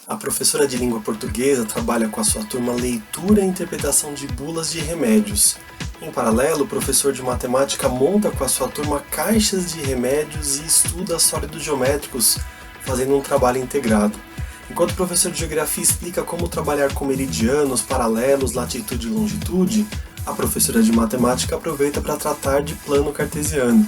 A professora de língua portuguesa trabalha com a sua turma leitura e interpretação de bulas de remédios. Em paralelo, o professor de matemática monta com a sua turma caixas de remédios e estuda sólidos geométricos, fazendo um trabalho integrado. Enquanto o professor de geografia explica como trabalhar com meridianos, paralelos, latitude e longitude, a professora de matemática aproveita para tratar de plano cartesiano.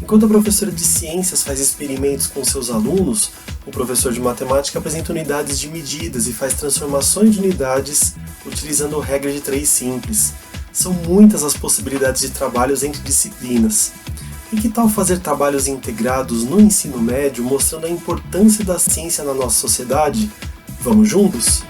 Enquanto a professora de ciências faz experimentos com seus alunos, o professor de matemática apresenta unidades de medidas e faz transformações de unidades utilizando regra de 3 simples. São muitas as possibilidades de trabalhos entre disciplinas. E que tal fazer trabalhos integrados no ensino médio mostrando a importância da ciência na nossa sociedade? Vamos juntos?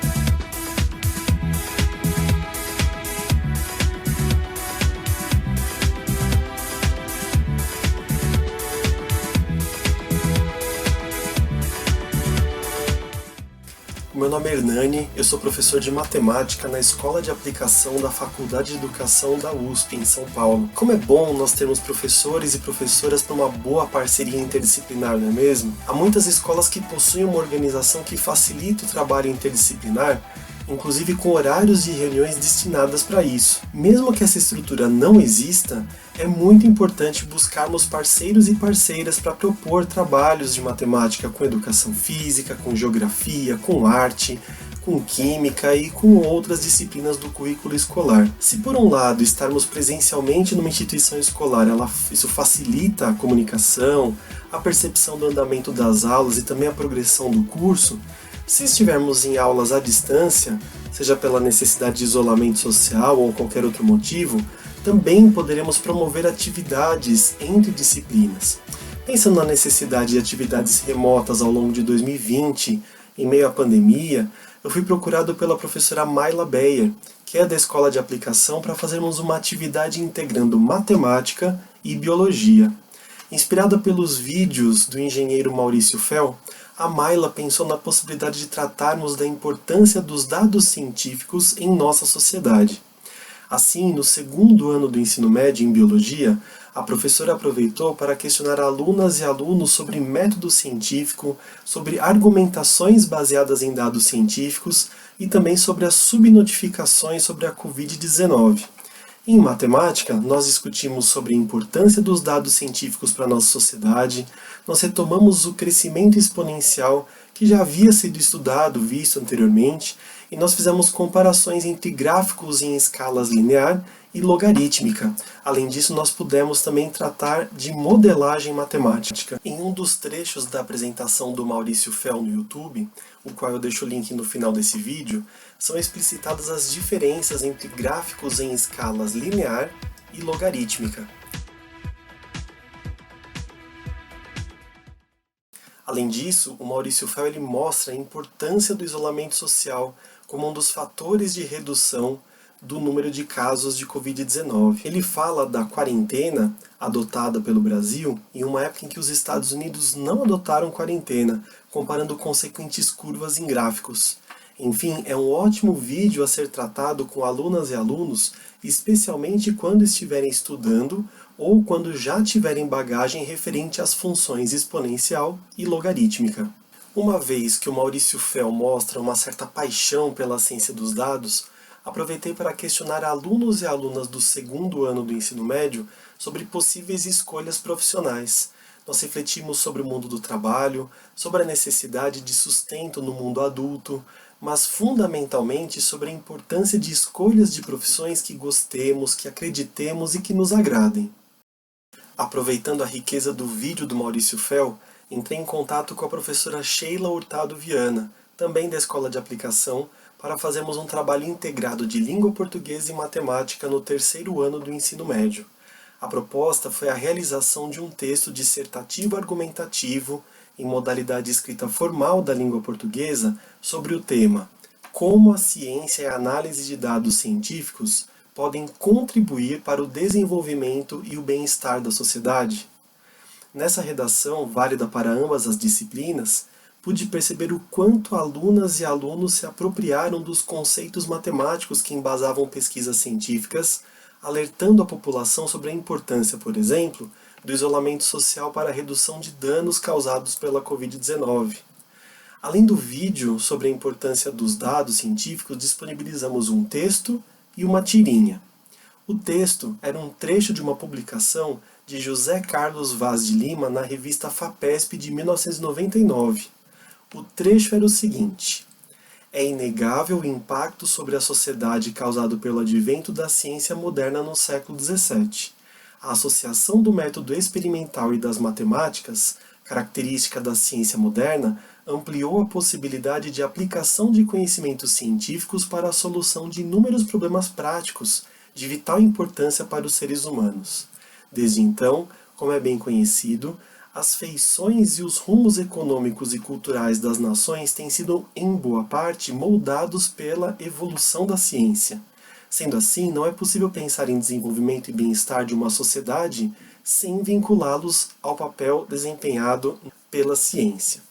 Meu nome é Hernani, eu sou professor de matemática na Escola de Aplicação da Faculdade de Educação da USP, em São Paulo. Como é bom nós termos professores e professoras para uma boa parceria interdisciplinar, não é mesmo? Há muitas escolas que possuem uma organização que facilita o trabalho interdisciplinar, inclusive com horários de reuniões destinadas para isso. Mesmo que essa estrutura não exista, é muito importante buscarmos parceiros e parceiras para propor trabalhos de matemática com educação física, com geografia, com arte, com química e com outras disciplinas do currículo escolar. Se por um lado estarmos presencialmente numa instituição escolar, isso facilita a comunicação, a percepção do andamento das aulas e também a progressão do curso, se estivermos em aulas à distância, seja pela necessidade de isolamento social ou qualquer outro motivo, também poderemos promover atividades entre disciplinas. Pensando na necessidade de atividades remotas ao longo de 2020, em meio à pandemia, eu fui procurado pela professora Mayla Beyer, que é da Escola de Aplicação, para fazermos uma atividade integrando matemática e biologia. Inspirada pelos vídeos do engenheiro Maurício Fel, a Mayla pensou na possibilidade de tratarmos da importância dos dados científicos em nossa sociedade. Assim, no segundo ano do ensino médio em biologia, a professora aproveitou para questionar alunas e alunos sobre método científico, sobre argumentações baseadas em dados científicos e também sobre as subnotificações sobre a Covid-19. Em matemática, nós discutimos sobre a importância dos dados científicos para a nossa sociedade, nós retomamos o crescimento exponencial que já havia sido estudado, visto anteriormente, e nós fizemos comparações entre gráficos em escalas linear e logarítmica. Além disso, nós pudemos também tratar de modelagem matemática. Em um dos trechos da apresentação do Maurício Fel no YouTube, o qual eu deixo o link no final desse vídeo, são explicitadas as diferenças entre gráficos em escalas linear e logarítmica. Além disso, o Maurício Fel mostra a importância do isolamento social como um dos fatores de redução do número de casos de Covid-19. Ele fala da quarentena adotada pelo Brasil em uma época em que os Estados Unidos não adotaram quarentena, comparando consequentes curvas em gráficos. Enfim, é um ótimo vídeo a ser tratado com alunas e alunos, especialmente quando estiverem estudando ou quando já tiverem bagagem referente às funções exponencial e logarítmica. Uma vez que o Maurício Fel mostra uma certa paixão pela ciência dos dados, aproveitei para questionar alunos e alunas do segundo ano do ensino médio sobre possíveis escolhas profissionais. Nós refletimos sobre o mundo do trabalho, sobre a necessidade de sustento no mundo adulto, mas fundamentalmente sobre a importância de escolhas de profissões que gostemos, que acreditemos e que nos agradem. Aproveitando a riqueza do vídeo do Maurício Fel, entrei em contato com a professora Sheila Hurtado Viana, também da Escola de Aplicação, para fazermos um trabalho integrado de língua portuguesa e matemática no terceiro ano do ensino médio. A proposta foi a realização de um texto dissertativo argumentativo em modalidade escrita formal da língua portuguesa sobre o tema Como a ciência e a análise de dados científicos podem contribuir para o desenvolvimento e o bem-estar da sociedade. Nessa redação, válida para ambas as disciplinas, pude perceber o quanto alunas e alunos se apropriaram dos conceitos matemáticos que embasavam pesquisas científicas, alertando a população sobre a importância, por exemplo, do isolamento social para a redução de danos causados pela Covid-19. Além do vídeo sobre a importância dos dados científicos, disponibilizamos um texto e uma tirinha. O texto era um trecho de uma publicação de José Carlos Vaz de Lima na revista FAPESP de 1999. O trecho era o seguinte: é inegável o impacto sobre a sociedade causado pelo advento da ciência moderna no século XVII. A associação do método experimental e das matemáticas, característica da ciência moderna, ampliou a possibilidade de aplicação de conhecimentos científicos para a solução de inúmeros problemas práticos de vital importância para os seres humanos. Desde então, como é bem conhecido, as feições e os rumos econômicos e culturais das nações têm sido, em boa parte, moldados pela evolução da ciência. Sendo assim, não é possível pensar em desenvolvimento e bem-estar de uma sociedade sem vinculá-los ao papel desempenhado pela ciência.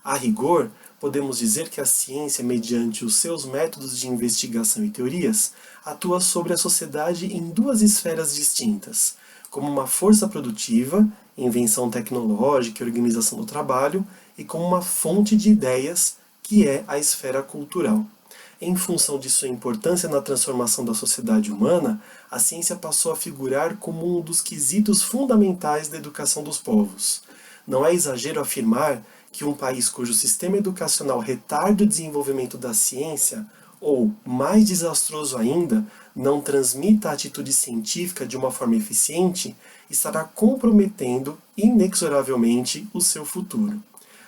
A rigor, podemos dizer que a ciência, mediante os seus métodos de investigação e teorias, atua sobre a sociedade em duas esferas distintas, como uma força produtiva, invenção tecnológica e organização do trabalho, e como uma fonte de ideias, que é a esfera cultural. Em função de sua importância na transformação da sociedade humana, a ciência passou a figurar como um dos quesitos fundamentais da educação dos povos. Não é exagero afirmar que um país cujo sistema educacional retarda o desenvolvimento da ciência, ou, mais desastroso ainda, não transmita a atitude científica de uma forma eficiente, estará comprometendo inexoravelmente o seu futuro.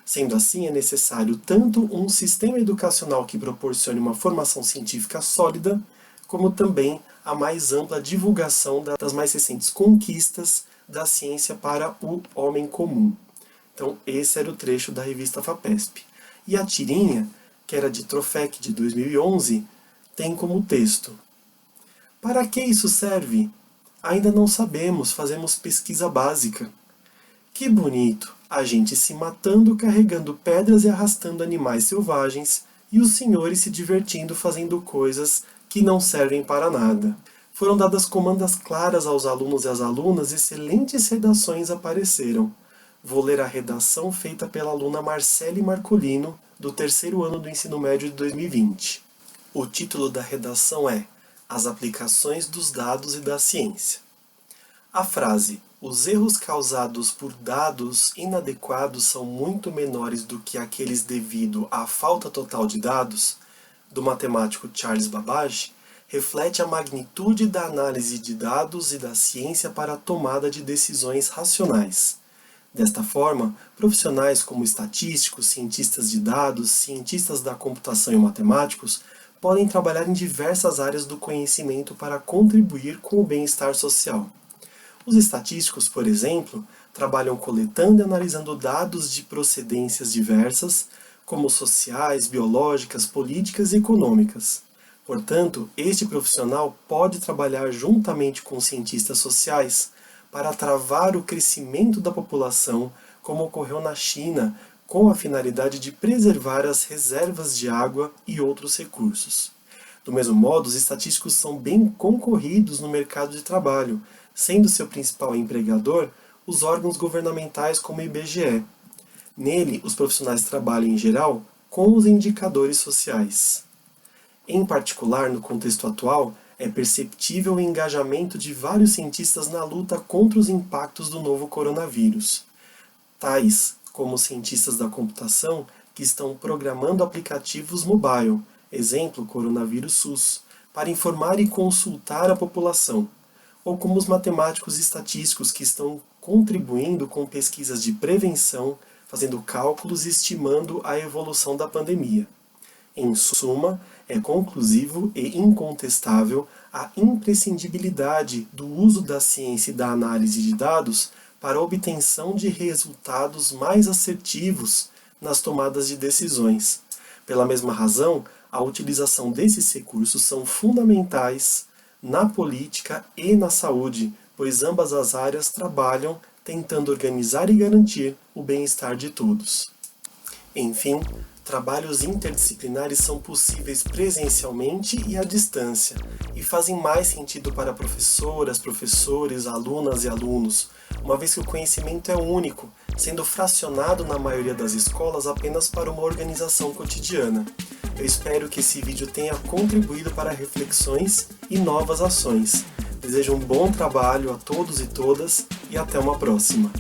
Sendo assim, é necessário tanto um sistema educacional que proporcione uma formação científica sólida, como também a mais ampla divulgação das mais recentes conquistas da ciência para o homem comum. Então, esse era o trecho da revista FAPESP. E a tirinha, que era de Trofec de 2011, tem como texto: para que isso serve? Ainda não sabemos, fazemos pesquisa básica. Que bonito, a gente se matando, carregando pedras e arrastando animais selvagens, e os senhores se divertindo fazendo coisas que não servem para nada. Foram dadas comandas claras aos alunos e às alunas, excelentes redações apareceram. Vou ler a redação feita pela aluna Marcele Marcolino, do terceiro ano do ensino médio de 2020. O título da redação é As aplicações dos dados e da ciência. A frase "os erros causados por dados inadequados são muito menores do que aqueles devido à falta total de dados", do matemático Charles Babbage, reflete a magnitude da análise de dados e da ciência para a tomada de decisões racionais. Desta forma, profissionais como estatísticos, cientistas de dados, cientistas da computação e matemáticos podem trabalhar em diversas áreas do conhecimento para contribuir com o bem-estar social. Os estatísticos, por exemplo, trabalham coletando e analisando dados de procedências diversas, como sociais, biológicas, políticas e econômicas. Portanto, este profissional pode trabalhar juntamente com cientistas sociais para travar o crescimento da população, como ocorreu na China, com a finalidade de preservar as reservas de água e outros recursos. Do mesmo modo, os estatísticos são bem concorridos no mercado de trabalho, sendo seu principal empregador os órgãos governamentais como o IBGE. Nele, os profissionais trabalham, em geral, com os indicadores sociais. Em particular, no contexto atual, é perceptível o engajamento de vários cientistas na luta contra os impactos do novo coronavírus, tais como cientistas da computação que estão programando aplicativos mobile, exemplo Coronavírus SUS, para informar e consultar a população, ou como os matemáticos e estatísticos que estão contribuindo com pesquisas de prevenção, fazendo cálculos e estimando a evolução da pandemia. Em suma, é conclusivo e incontestável a imprescindibilidade do uso da ciência e da análise de dados para a obtenção de resultados mais assertivos nas tomadas de decisões. Pela mesma razão, a utilização desses recursos são fundamentais na política e na saúde, pois ambas as áreas trabalham tentando organizar e garantir o bem-estar de todos. Enfim, trabalhos interdisciplinares são possíveis presencialmente e à distância, e fazem mais sentido para professoras, professores, alunas e alunos, uma vez que o conhecimento é único sendo fracionado na maioria das escolas apenas para uma organização cotidiana. Eu espero que esse vídeo tenha contribuído para reflexões e novas ações. Desejo um bom trabalho a todos e todas e até uma próxima.